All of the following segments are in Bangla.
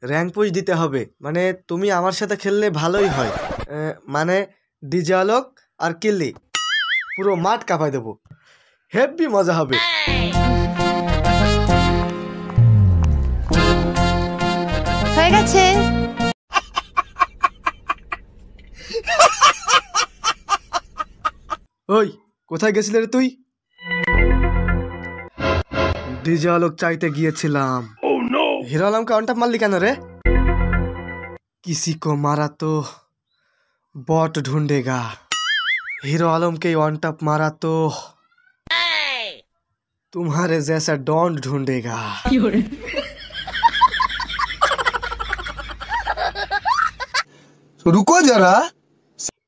র্যাঙ্ক পুশ দিতে হবে, মানে তুমি আমার সাথে খেললে ভালোই হয়। মানে ডিজে আলোক আর কিল্লি পুরো মাঠ কাঁপাই দেবো, হেব্বি মজা হবে। হয়ে গেছে। ওই কোথায় গেছিলে রে তুই? ডিজে আলোক চাইতে গিয়েছিলাম। হিরো আলমকে অনটাপ মারলি কেন রে? किसी को मारा तो बॉट ढूंढेगा, हीरो आलम के वन टप मारा तो तुम्हारे जैसा डॉन ढूंढेगा। रुको जरा।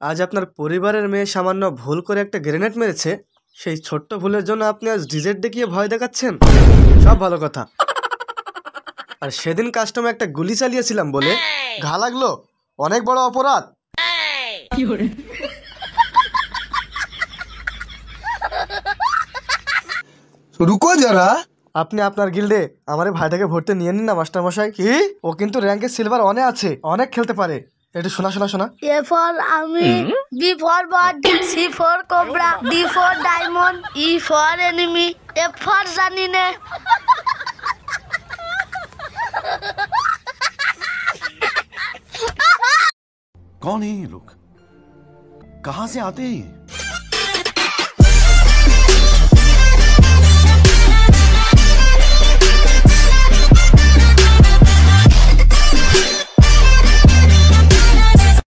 আজ আপনার পরিবারের মেয়ে সামান্য ভুল করে একটা গ্রেনেড মেরেছে, সেই ছোট্ট ভুলের জন্য আপনি আজ ডিজেট দেখিয়ে ভয় দেখাচ্ছেন? সব ভালো কথা, আর সেদিন কাস্টমে একটা গুলি চালিয়েছিলাম বলে ঘা লাগলো, অনেক বড় অপরাধ। रुको जरा। আপনি আপনার গিল্ডে আমার এই ভাইটাকে ভর্তি নিয়ে নিন না মাস্টার মশাই। কি? ও কিন্তু র্যাঙ্কে সিলভার অনে আছে, অনেক খেলতে পারে। একটু শোনা শোনা শোনা। A for আমি, B for bird, C for cobra, D for diamond, E for enemy, F for জানি না। कौन है ये लोग? कहां से आते हैं?